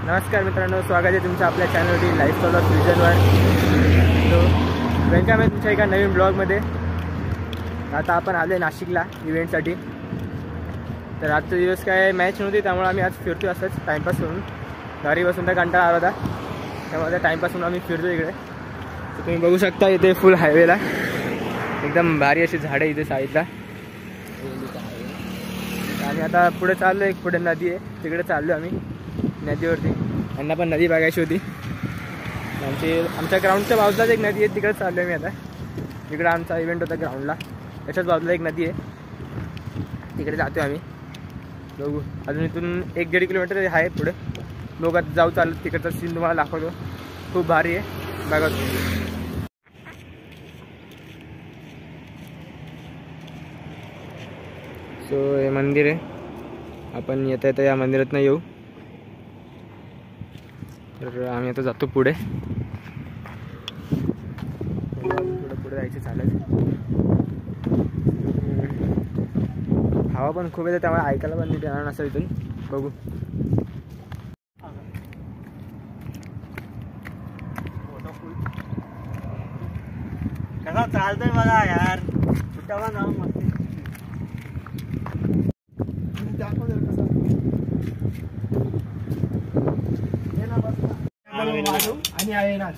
नमस्कार मित्रांनो, स्वागत आहे तुमचं आपल्या चॅनलवरती लाईफस्टाईल ऑफ फ्युजनवर. वेलकम आहे तुमच्या एका नवीन ब्लॉगमध्ये. आता आपण आलो आहे नाशिकला इव्हेंटसाठी. तर आजचा दिवस काय मॅच नव्हती, त्यामुळे आम्ही आज फिरतो असंच टाईमपास करून. घरी बसून तर कंटाळा आला होता, त्यामुळे टाईमपास म्हणून आम्ही फिरतो इकडे. तर तुम्ही बघू शकता इथे फुल हायवेला एकदम भारी अशी झाडं इथे साईडला. आणि आता पुढे चाललो, एक पुढे नदी आहे तिकडे चाललो आम्ही नदीवरती. त्यांना पण नदी बघायची होती. आमच्या ग्राउंडच्या बाजूलाच एक नदी आहे, तिकडे चाललो मी आता. तिकडे आमचा इव्हेंट होता ग्राउंडला, त्याच्याच बाजूला एक नदी आहे, तिकडे जातो आम्ही. बघू अजून इथून 1-1.5 किलोमीटर आहे पुढे. बघत जाऊ चालत, तिकडचा सीन तुम्हाला दाखवतो. खूप भारी आहे बघा. सो हे मंदिर आहे, आपण येता येता या मंदिरात येऊ. तर आम्ही आता जातो पुढे. पुढे जायचं चालत. हवा पण खूप येते, त्यामुळे ऐकायला पण नीट येणार नसेल इथून. बघू कसा चालतोय बघा यार. कुठं जाऊ मस्त आणि आहे ना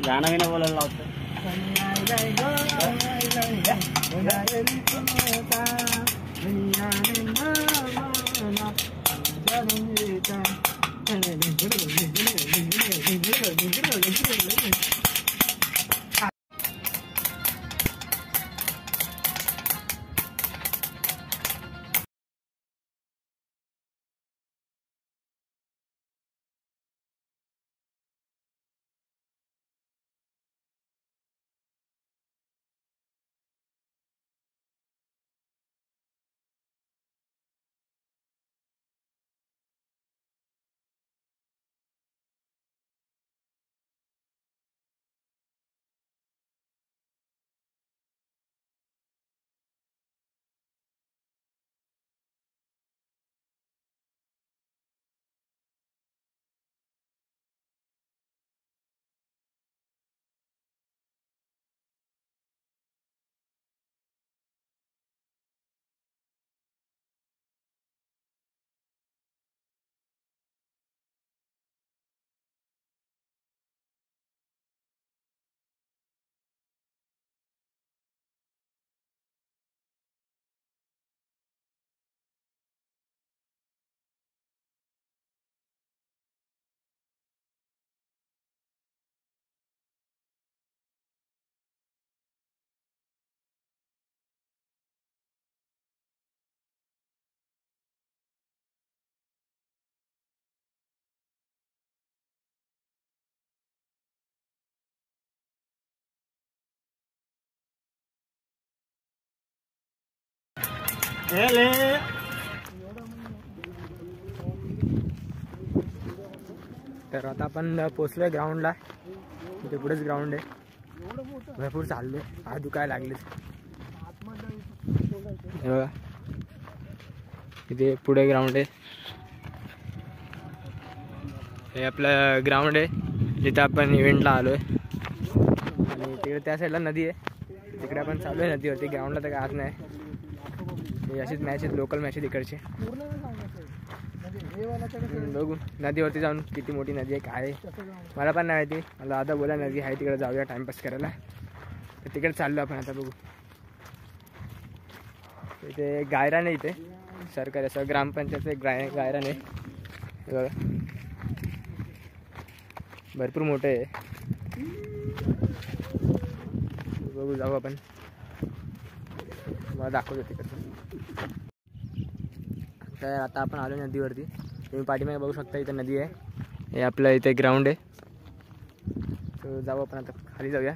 गाणं बिणं बोलायला लावतं. तर आता आपण पोचलोय ग्राउंडला. इथे पुढेच ग्राउंड आहे, भरपूर चाललोय. हात दुखायला लागले. हे बघा इथे पुढे ग्राउंड आहे. हे आपलं ग्राउंड आहे जिथे आपण इव्हेंटला आलोय. आणि तिकडे त्या साईडला नदी आहे, तिकडे आपण चालू आहे नदीवरती. ग्राउंडला तर काय आज नाही, अशीच मॅच आहेत, लोकल मॅच आहेत इकडचे. बघू नदीवरती जाऊन किती मोठी नदी आहे काय आहे मला पण नाही माहिती. मला आता बोला नदी आहे तिकडे जाऊया टाइमपास करायला. तर तिकडे चाललो आपण आता. बघू इथे गायरान आहे, इथे सरकारी असं ग्रामपंचायतचं एक गायरान आहे. बघा भरपूर मोठं आहे. बघू जाऊ आपण, मला दाखवतो तिकडचं. तर आता आपण आलो नदीवरती. तुम्ही पाठीमागे बघू शकता इथे नदी आहे. हे आपलं इथे ग्राउंड आहे. तर जाऊ आपण आता खाली जाऊया.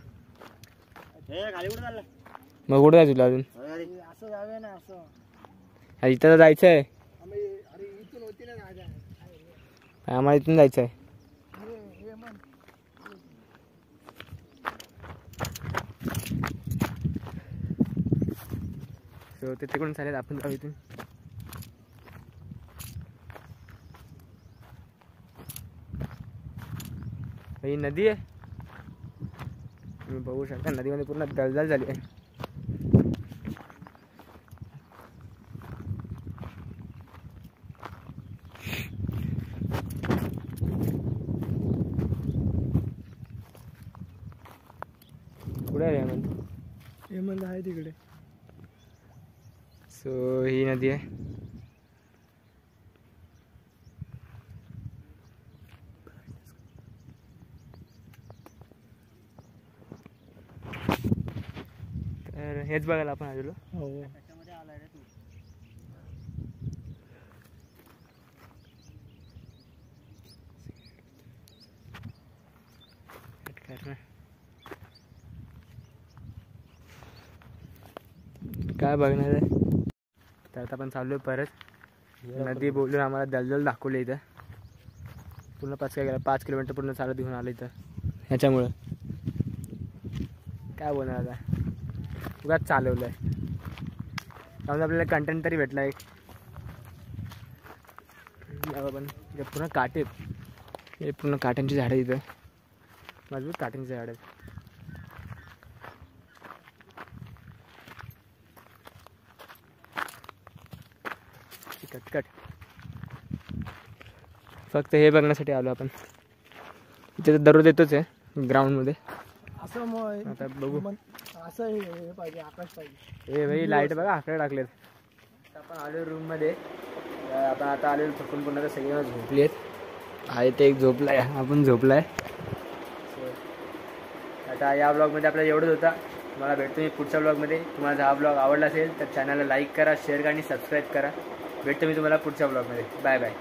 मग कुठं जायचं तुला अजून? इथं तर जायचं आहे, आम्हाला इथून जायचं आहे. सो ते तिकडून चालेल, आपण जाऊ इथून. ही नदी आहे, तुम्ही बघू शकता नदीमध्ये पूर्ण दलदल झाली आहे. कुठे आहे हेमंत? हेमंत आहे तिकडे. सो ही नदी आहे. तर हेच बघायला आपण आलेलो. हो. काय बघणार आहे. तर आता आपण चाललो परत. नदी बोलून आम्हाला दलदल दाखवली इथं. पूर्ण 5 किलोमीटर पूर्ण चालत घेऊन आलं इथं. ह्याच्यामुळं काय बोलणार आता, उगाच चालवलं आहे. त्यामुळे आपल्याला कंटेंट तरी भेटला एक. पण पूर्ण काटे, हे पूर्ण काट्यांची झाडं इथं, मजबूत काट्यांची झाडं आहेत. कटकट फक्त हे बघण्यासाठी आलो आपण. इथे तर दररोज येतोच आहे ग्राउंडमध्ये. असं मग आता बघू. असं हे पाहिजे, आकाश पाहिजे. हे भाई लाईट बघा आकडे टाकलेत. आपण आलो रूममध्ये. आपण आता आलेलो थकून पुन्हा तर सगळेजण झोपली आहेत. आहे ते एक झोपलाय, आपण झोपलाय. आता या ब्लॉगमध्ये आपल्याला एवढंच होता. तुम्हाला भेटतो मी पुढच्या ब्लॉगमध्ये. तुम्हाला हा ब्लॉग आवडला असेल तर चॅनलला लाईक करा, शेअर करा आणि सबस्क्राईब करा. भेटतो मी तुम्हाला पुढच्या ब्लॉगमध्ये. Bye bye.